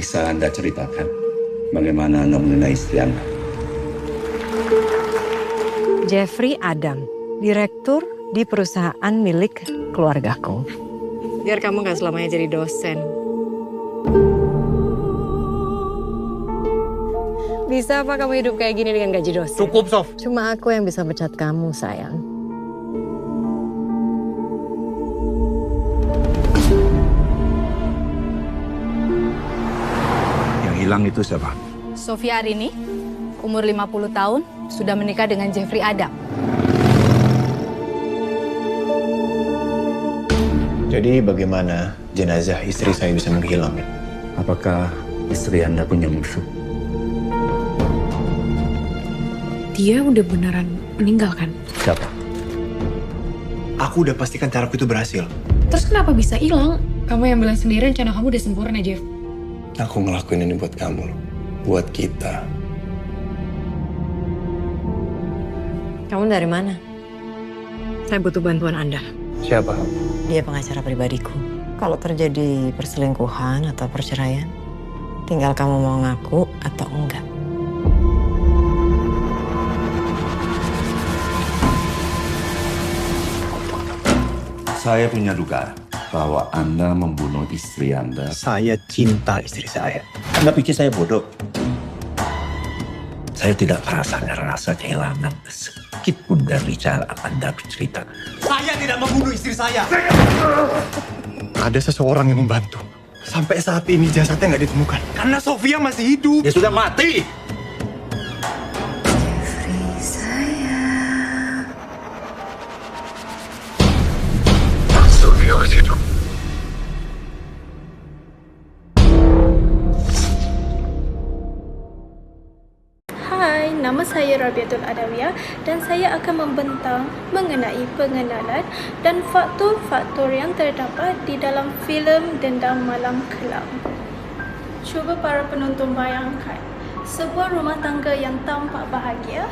bisa Anda ceritakan bagaimana Anda mengenai istri Anda? Jeffrey Adam, direktur di perusahaan milik keluargaku. Biar kamu gak selamanya jadi dosen. Bisa apa kamu hidup kayak gini dengan gaji dosen? Cukup, Sof. Cuma aku yang bisa pecat kamu, sayang. Yang hilang itu siapa? Sofia Arini, umur 50 tahun, sudah menikah dengan Jeffrey Adam. Jadi bagaimana jenazah istri saya bisa menghilang? Apakah istri Anda punya musuh? Dia udah beneran meninggal kan? Siapa? Aku udah pastikan caraku itu berhasil. Terus kenapa bisa hilang? Kamu yang bilang sendiri rencana kamu udah sempurna, Jeff. Aku ngelakuin ini buat kamu, buat kita. Kamu dari mana? Saya butuh bantuan Anda. Siapa? Dia pengacara pribadiku. Kalau terjadi perselingkuhan atau perceraian, tinggal kamu mau ngaku atau enggak. Saya punya dugaan bahwa Anda membunuh istri Anda. Saya cinta istri saya. Anda pikir saya bodoh? Saya tidak merasa kehilangan sedikit pun dari cara Anda bercerita. Saya tidak membunuh istri saya. Ada seseorang yang membantu. Sampai saat ini jasadnya nggak ditemukan. Karena Sofia masih hidup. Dia sudah mati! Hai, nama saya Rabiatul Adawiyah dan saya akan membentang mengenai pengenalan dan faktor-faktor yang terdapat di dalam filem Dendam Malam Kelam. Cuba para penonton bayangkan sebuah rumah tangga yang tampak bahagia,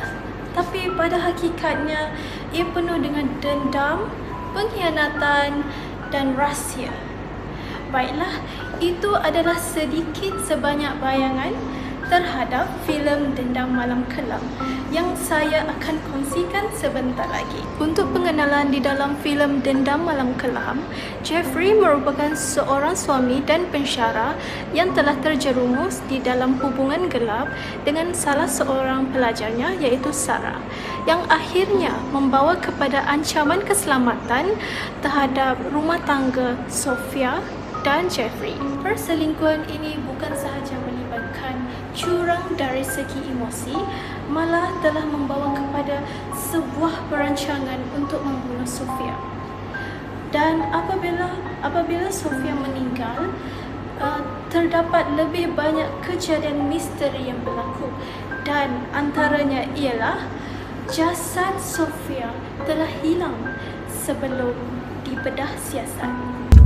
tapi pada hakikatnya ia penuh dengan dendam, pengkhianatan dan rahsia. Baiklah, itu adalah sedikit sebanyak bayangan terhadap filem Dendam Malam Kelam yang saya akan kongsikan sebentar lagi. Untuk pengenalan di dalam filem Dendam Malam Kelam, Jeffrey merupakan seorang suami dan pensyarah yang telah terjerumus di dalam hubungan gelap dengan salah seorang pelajarnya iaitu Sarah, yang akhirnya membawa kepada ancaman keselamatan terhadap rumah tangga Sofia dan Jeffrey. Perselingkuhan ini bukan sahaja melibatkan curang dari segi emosi, malah telah membawa kepada sebuah perancangan untuk membunuh Sofia. Dan apabila Sofia meninggal, terdapat lebih banyak kejadian misteri yang berlaku, dan antaranya ialah jasad Sofia telah hilang sebelum dibedah siasat.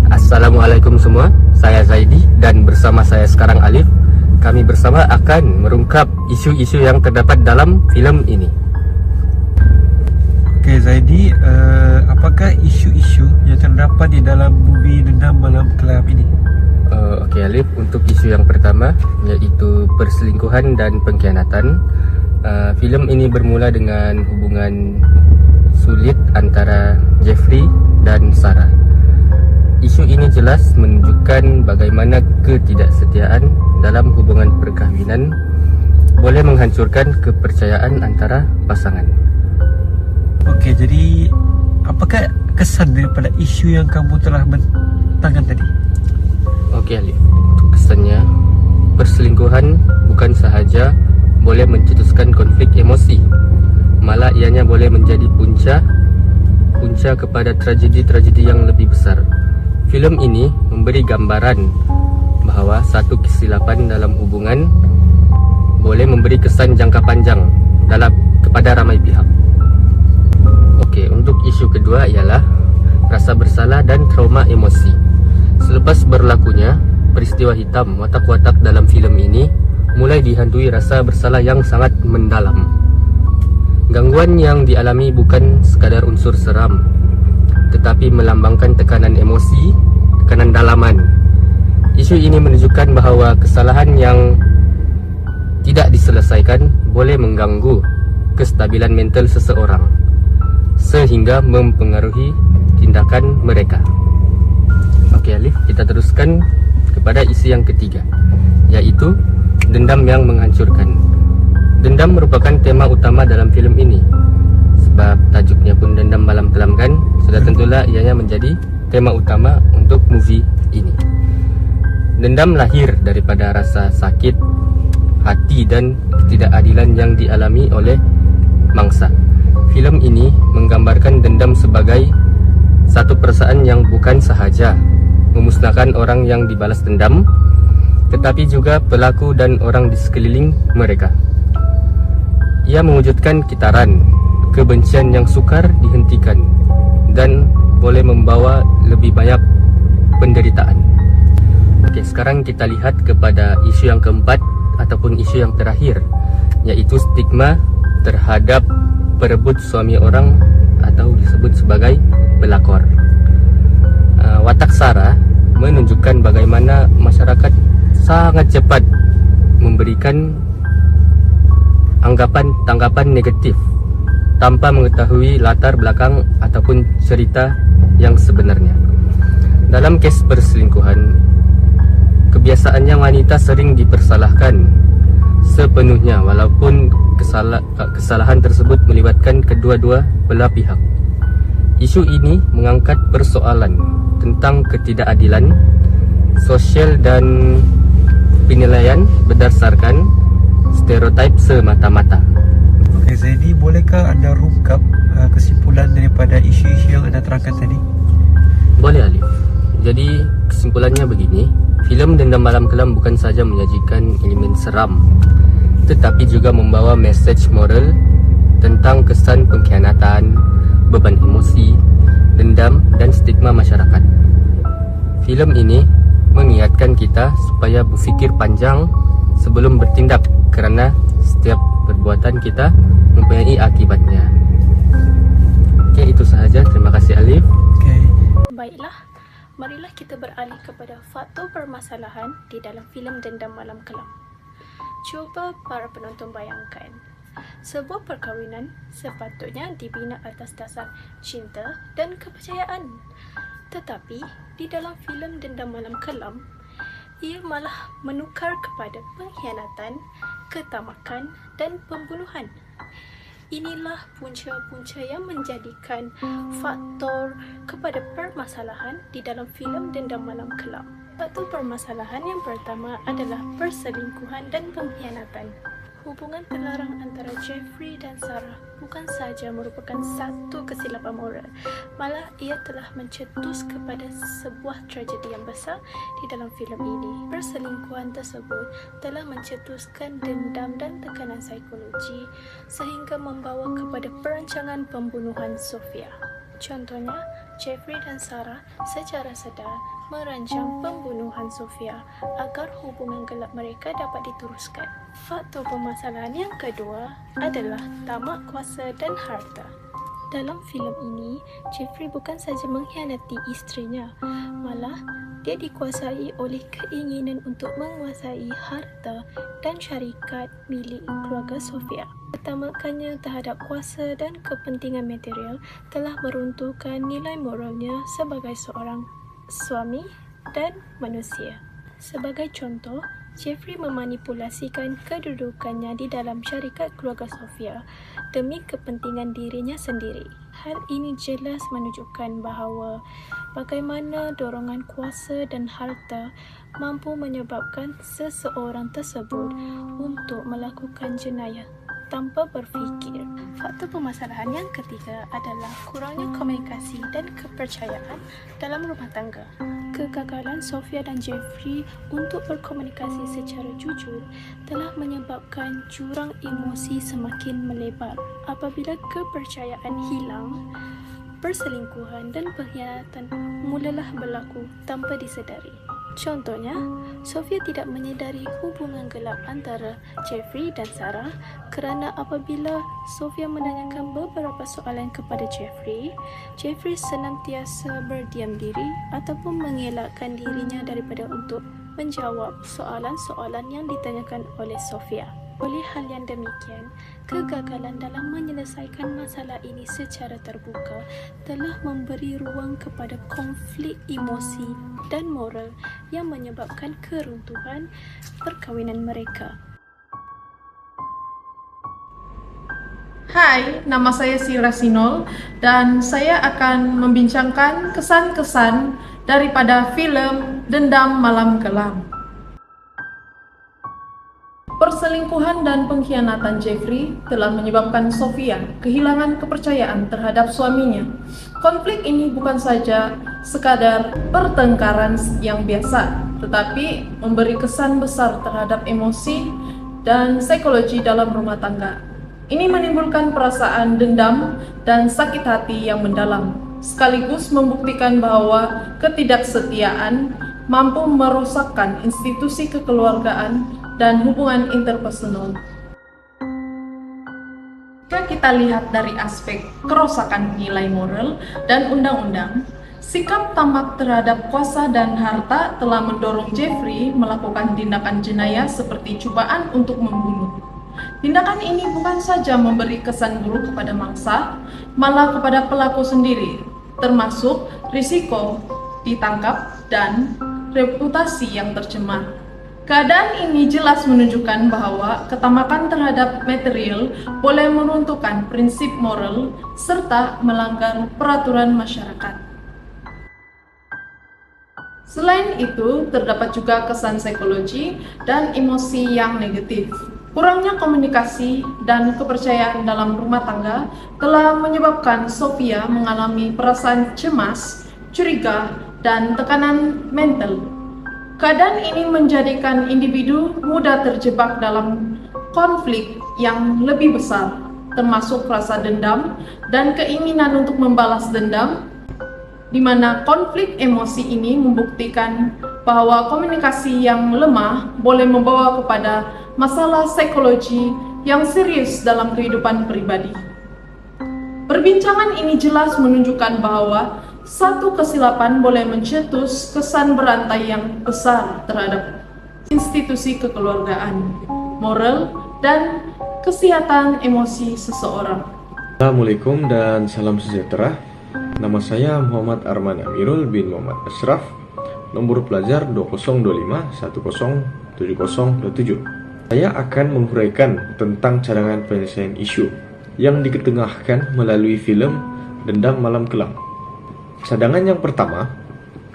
Assalamualaikum semua, saya Zaidi dan bersama saya sekarang Alif. Kami bersama akan merungkap isu-isu yang terdapat dalam filem ini. Oke Zaidi, apakah isu-isu yang terdapat di dalam movie Dendam Malam Kelam ini? Oke Alif, untuk isu yang pertama yaitu perselingkuhan dan pengkhianatan. Filem ini bermula dengan hubungan sulit antara Jeffrey dan Sarah. Isu ini jelas menunjukkan bagaimana ketidaksetiaan dalam hubungan perkahwinan boleh menghancurkan kepercayaan antara pasangan. Oke, jadi apakah kesan daripada isu yang kamu telah bentangkan tadi? Oke Alif, untuk kesannya, perselingkuhan bukan sahaja boleh mencetuskan konflik emosi, malah ianya boleh menjadi punca kepada tragedi-tragedi yang lebih besar. Filem ini memberi gambaran bahawa satu kesilapan dalam hubungan boleh memberi kesan jangka panjang kepada ramai pihak. Okey, untuk isu kedua ialah rasa bersalah dan trauma emosi. Selepas berlakunya peristiwa hitam watak-watak dalam filem ini mulai dihantui rasa bersalah yang sangat mendalam. Gangguan yang dialami bukan sekadar unsur seram, tetapi melambangkan tekanan emosi, tekanan dalaman Isu ini menunjukkan bahawa kesalahan yang tidak diselesaikan boleh mengganggu kestabilan mental seseorang sehingga mempengaruhi tindakan mereka. Okey Alif, kita teruskan kepada isu yang ketiga, iaitu dendam yang menghancurkan. Dendam merupakan tema utama dalam filem ini. Sebab tajuknya pun Dendam Malam Kelam kan, sudah tentulah ianya menjadi tema utama untuk movie ini. Dendam lahir daripada rasa sakit hati dan ketidakadilan yang dialami oleh mangsa. Filem ini menggambarkan dendam sebagai satu perasaan yang bukan sahaja memusnahkan orang yang dibalas dendam, tetapi juga pelaku dan orang di sekeliling mereka. Ia mewujudkan kitaran kebencian yang sukar dihentikan dan boleh membawa lebih banyak penderitaan. Okey, sekarang kita lihat kepada isu yang keempat ataupun isu yang terakhir, iaitu stigma terhadap perebut suami orang atau disebut sebagai pelakor. Watak Sarah menunjukkan bagaimana masyarakat sangat cepat memberikan tanggapan negatif tanpa mengetahui latar belakang ataupun cerita yang sebenarnya. Dalam kes perselingkuhan, kebiasaannya wanita sering dipersalahkan sepenuhnya walaupun kesalahan tersebut melibatkan kedua-dua belah pihak. Isu ini mengangkat persoalan tentang ketidakadilan sosial dan penilaian berdasarkan stereotip semata-mata. Okey Zaidi, bolehkah anda rungkap kesimpulan daripada isu-isu yang anda terangkan tadi? Boleh Alif. Jadi kesimpulannya begini, filem Dendam Malam Kelam bukan saja menyajikan elemen seram, tetapi juga membawa mesej moral tentang kesan pengkhianatan, beban emosi, dendam dan stigma masyarakat. Filem ini mengingatkan kita supaya berfikir panjang sebelum bertindak kerana setiap perbuatan kita mempunyai akibatnya. Okey, itu sahaja. Terima kasih Alif. Okey. Baiklah, marilah kita beralih kepada faktor permasalahan di dalam filem Dendam Malam Kelam. Cuba para penonton bayangkan, sebuah perkahwinan sepatutnya dibina atas dasar cinta dan kepercayaan. Tetapi di dalam filem Dendam Malam Kelam, ia malah menukar kepada pengkhianatan, ketamakan dan pembunuhan. Inilah punca-punca yang menjadikan faktor kepada permasalahan di dalam filem Dendam Malam Kelam. Faktor permasalahan yang pertama adalah perselingkuhan dan pengkhianatan. Hubungan terlarang antara Jeffrey dan Sarah bukan sahaja merupakan satu kesilapan moral, malah ia telah mencetus kepada sebuah tragedi yang besar di dalam filem ini. Perselingkuhan tersebut telah mencetuskan dendam dan tekanan psikologi sehingga membawa kepada perancangan pembunuhan Sofia. Contohnya, Jeffrey dan Sarah secara sedar merancang pembunuhan Sofia agar hubungan gelap mereka dapat diteruskan. Faktor permasalahan yang kedua adalah tamak kuasa dan harta. Dalam filem ini, Jeffrey bukan sahaja mengkhianati isterinya, malah dia dikuasai oleh keinginan untuk menguasai harta dan syarikat milik keluarga Sofia. Ketamakannya terhadap kuasa dan kepentingan material telah meruntuhkan nilai moralnya sebagai seorang suami dan manusia. Sebagai contoh, Jeffrey memanipulasikan kedudukannya di dalam syarikat keluarga Sofia demi kepentingan dirinya sendiri. Hal ini jelas menunjukkan bahawa bagaimana dorongan kuasa dan harta mampu menyebabkan seseorang tersebut untuk melakukan jenayah tanpa berfikir. Faktor permasalahan yang ketiga adalah kurangnya komunikasi dan kepercayaan dalam rumah tangga. Kegagalan Sofia dan Jeffrey untuk berkomunikasi secara jujur telah menyebabkan jurang emosi semakin melebar. Apabila kepercayaan hilang, perselingkuhan dan pengkhianatan mulalah berlaku tanpa disedari. Contohnya, Sofia tidak menyedari hubungan gelap antara Jeffrey dan Sarah kerana apabila Sofia menanyakan beberapa soalan kepada Jeffrey, Jeffrey senantiasa berdiam diri ataupun mengelakkan dirinya daripada untuk menjawab soalan-soalan yang ditanyakan oleh Sofia. Oleh hal yang demikian, kegagalan dalam menyelesaikan masalah ini secara terbuka telah memberi ruang kepada konflik emosi dan moral yang menyebabkan keruntuhan perkahwinan mereka. Hai, nama saya Sira Sinol dan saya akan membincangkan kesan-kesan daripada filem Dendam Malam Kelam. Perselingkuhan dan pengkhianatan Jeffrey telah menyebabkan Sofia kehilangan kepercayaan terhadap suaminya. Konflik ini bukan saja sekadar pertengkaran yang biasa, tetapi memberi kesan besar terhadap emosi dan psikologi dalam rumah tangga. Ini menimbulkan perasaan dendam dan sakit hati yang mendalam, sekaligus membuktikan bahwa ketidaksetiaan mampu merosakkan institusi kekeluargaan dan hubungan interpersonal. Jika kita lihat dari aspek kerusakan nilai moral dan undang-undang, sikap tamak terhadap kuasa dan harta telah mendorong Jeffrey melakukan tindakan jenayah seperti cobaan untuk membunuh. Tindakan ini bukan saja memberi kesan buruk kepada mangsa, malah kepada pelaku sendiri, termasuk risiko ditangkap dan reputasi yang tercemar. Keadaan ini jelas menunjukkan bahwa ketamakan terhadap material boleh meruntuhkan prinsip moral serta melanggar peraturan masyarakat. Selain itu, terdapat juga kesan psikologi dan emosi yang negatif. Kurangnya komunikasi dan kepercayaan dalam rumah tangga telah menyebabkan Sofia mengalami perasaan cemas, curiga, dan tekanan mental. Keadaan ini menjadikan individu mudah terjebak dalam konflik yang lebih besar, termasuk rasa dendam dan keinginan untuk membalas dendam, di mana konflik emosi ini membuktikan bahwa komunikasi yang lemah boleh membawa kepada masalah psikologi yang serius dalam kehidupan pribadi. Perbincangan ini jelas menunjukkan bahwa satu kesilapan boleh mencetus kesan berantai yang besar terhadap institusi kekeluargaan, moral, dan kesehatan emosi seseorang. Assalamualaikum dan salam sejahtera. Nama saya Muhammad Arman Amirul bin Muhammad Ashraf, nomor pelajar 2025107027. Saya akan menguraikan tentang cadangan penyelesaian isu yang diketengahkan melalui filem Dendam Malam Kelam. Cadangan yang pertama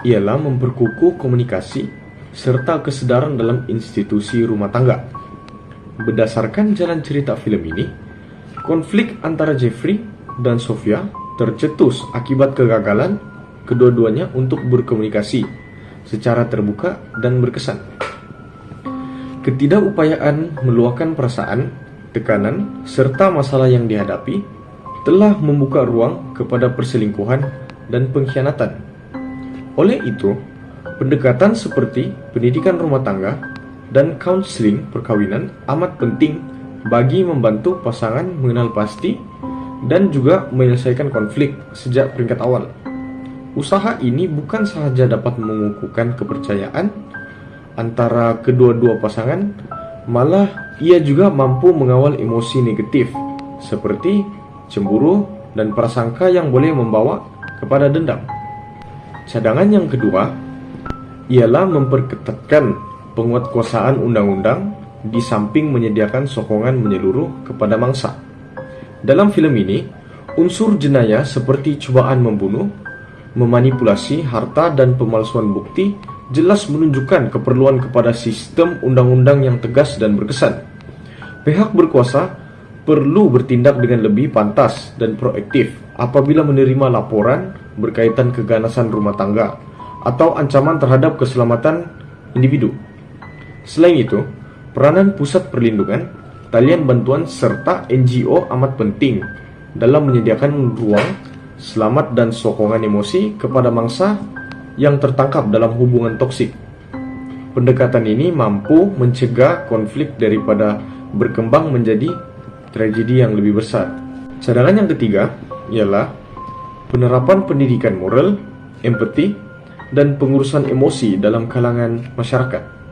ialah memperkukuh komunikasi serta kesedaran dalam institusi rumah tangga. Berdasarkan jalan cerita film ini, konflik antara Jeffrey dan Sofia tercetus akibat kegagalan kedua-duanya untuk berkomunikasi secara terbuka dan berkesan. Ketidakupayaan meluahkan perasaan, tekanan, serta masalah yang dihadapi telah membuka ruang kepada perselingkuhan dan pengkhianatan. Oleh itu, pendekatan seperti pendidikan rumah tangga dan kaunseling perkawinan amat penting bagi membantu pasangan mengenal pasti dan juga menyelesaikan konflik sejak peringkat awal. Usaha ini bukan sahaja dapat mengukuhkan kepercayaan antara kedua-dua pasangan, malah ia juga mampu mengawal emosi negatif seperti cemburu dan prasangka yang boleh membawa kepada dendam. Cadangan yang kedua ialah memperketatkan penguatkuasaan undang-undang di samping menyediakan sokongan menyeluruh kepada mangsa. Dalam film ini, unsur jenayah seperti cobaan membunuh, memanipulasi harta dan pemalsuan bukti jelas menunjukkan keperluan kepada sistem undang-undang yang tegas dan berkesan. Pihak berkuasa perlu bertindak dengan lebih pantas dan proaktif apabila menerima laporan berkaitan keganasan rumah tangga atau ancaman terhadap keselamatan individu. Selain itu, peranan pusat perlindungan, talian bantuan serta NGO amat penting dalam menyediakan ruang selamat dan sokongan emosi kepada mangsa yang tertangkap dalam hubungan toksik. Pendekatan ini mampu mencegah konflik daripada berkembang menjadi tragedi yang lebih besar. Cadangan yang ketiga ialah penerapan pendidikan moral, empati, dan pengurusan emosi dalam kalangan masyarakat.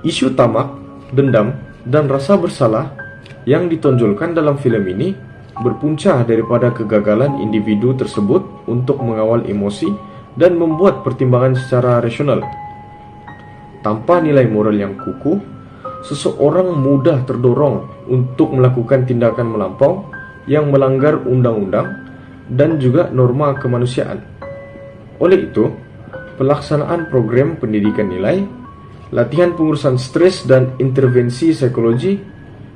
Isu tamak, dendam, dan rasa bersalah yang ditonjolkan dalam film ini berpunca daripada kegagalan individu tersebut untuk mengawal emosi dan membuat pertimbangan secara rasional. Tanpa nilai moral yang kukuh, seseorang mudah terdorong untuk melakukan tindakan melampau yang melanggar undang-undang dan juga norma kemanusiaan. Oleh itu, pelaksanaan program pendidikan nilai, latihan pengurusan stres dan intervensi psikologi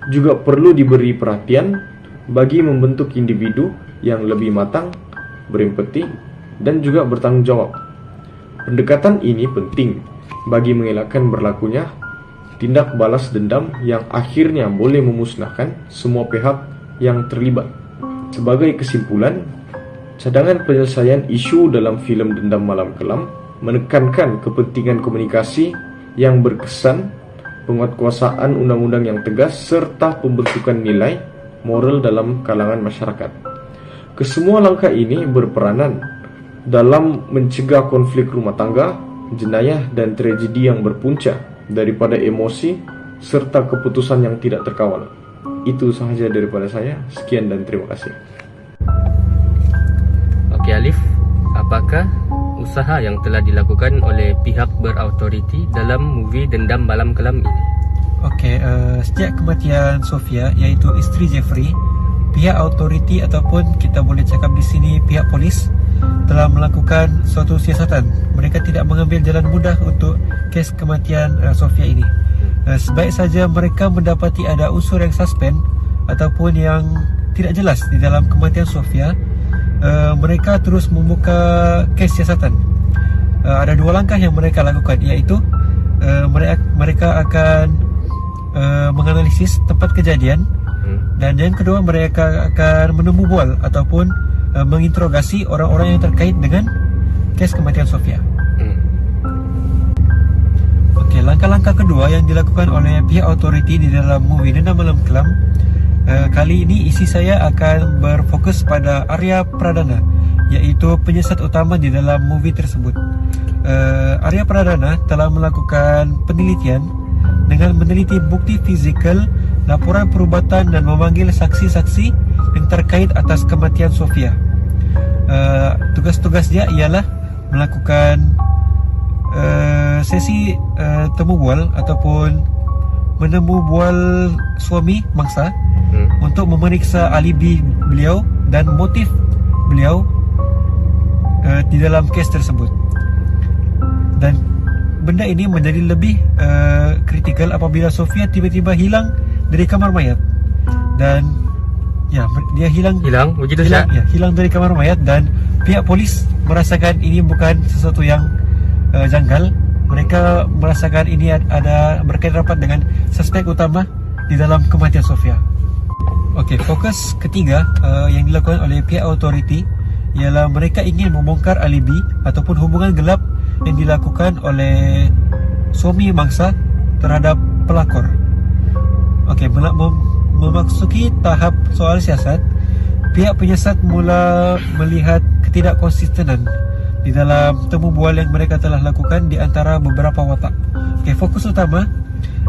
juga perlu diberi perhatian bagi membentuk individu yang lebih matang, berempati, dan juga bertanggung jawab. Pendekatan ini penting bagi mengelakkan berlakunya tindak balas dendam yang akhirnya boleh memusnahkan semua pihak yang terlibat. Sebagai kesimpulan, cadangan penyelesaian isu dalam filem Dendam Malam Kelam menekankan kepentingan komunikasi yang berkesan, penguatkuasaan undang-undang yang tegas, serta pembentukan nilai moral dalam kalangan masyarakat. Kesemua langkah ini berperanan dalam mencegah konflik rumah tangga, jenayah dan tragedi yang berpunca daripada emosi serta keputusan yang tidak terkawal. Itu sahaja daripada saya. Sekian dan terima kasih. Okey Alif, apakah usaha yang telah dilakukan oleh pihak berautoriti dalam movie Dendam Malam Kelam ini? Okey, sejak kematian Sofia, iaitu isteri Jeffrey, pihak autoriti ataupun kita boleh cakap di sini pihak polis telah melakukan suatu siasatan. Mereka tidak mengambil jalan mudah untuk kes kematian Sofia ini. Sebaik saja mereka mendapati ada unsur yang suspend ataupun yang tidak jelas di dalam kematian Sofia, mereka terus membuka kes siasatan. Ada dua langkah yang mereka lakukan, iaitu mereka akan menganalisis tempat kejadian, dan yang kedua mereka akan menemu bual ataupun menginterogasi orang-orang yang terkait dengan kes kematian Sofia. Okey, langkah-langkah kedua yang dilakukan oleh pihak autoriti di dalam movie Dendam Malam Kelam, kali ini isi saya akan berfokus pada Arya Pradana, iaitu penyiasat utama di dalam movie tersebut. Arya Pradana telah melakukan penelitian dengan meneliti bukti fizikal, laporan perubatan dan memanggil saksi-saksi yang terkait atas kematian Sofia. Tugas-tugas dia ialah melakukan sesi temu bual ataupun menemu bual suami mangsa untuk memeriksa alibi beliau dan motif beliau di dalam kes tersebut. Dan benda ini menjadi lebih kritikal apabila Sofia tiba-tiba hilang dari kamar mayat. Dan ya, dia hilang begitu saja. Ya, hilang dari kamar mayat, dan pihak polis merasakan ini bukan sesuatu yang janggal. Mereka merasakan ini ada berkaitan rapat dengan suspek utama di dalam kematian Sofia. Okey, fokus ketiga yang dilakukan oleh pihak autoriti ialah mereka ingin membongkar alibi ataupun hubungan gelap yang dilakukan oleh suami mangsa terhadap pelakor. Okey, memasuki tahap soal siasat, pihak penyiasat mula melihat ketidakkonsistenan di dalam temu bual yang mereka telah lakukan di antara beberapa watak. Okey, fokus utama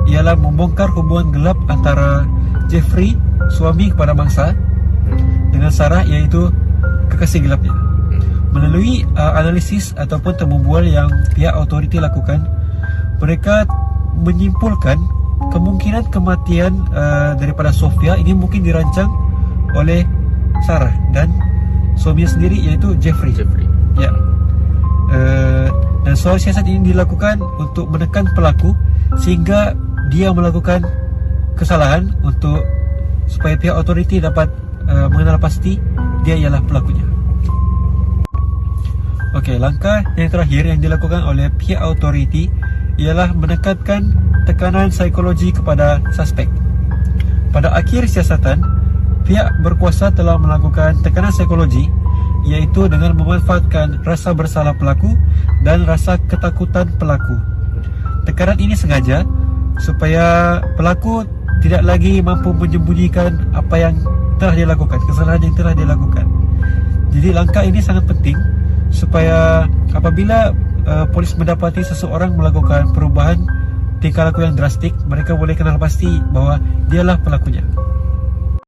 ialah membongkar hubungan gelap antara Jeffrey, suami kepada mangsa, dengan Sarah, iaitu kekasih gelapnya. Melalui analisis ataupun temu bual yang pihak autoriti lakukan, mereka menyimpulkan kemungkinan kematian daripada Sofia ini mungkin dirancang oleh Sarah dan suaminya sendiri, iaitu Jeffrey. Ya. Dan soal siasat ini dilakukan untuk menekan pelaku sehingga dia melakukan kesalahan supaya pihak autoriti dapat mengenal pasti dia ialah pelakunya. Okey, langkah yang terakhir yang dilakukan oleh pihak autoriti ialah menekankan tekanan psikologi kepada suspek. Pada akhir siasatan, pihak berkuasa telah melakukan tekanan psikologi, iaitu dengan memanfaatkan rasa bersalah pelaku dan rasa ketakutan pelaku. Tekanan ini sengaja supaya pelaku tidak lagi mampu menyembunyikan apa yang telah dia lakukan, kesalahan yang telah dia lakukan. Jadi langkah ini sangat penting supaya apabila polis mendapati seseorang melakukan perubahan tingkah laku yang drastik, mereka boleh kenal pasti bahwa dialah pelakunya.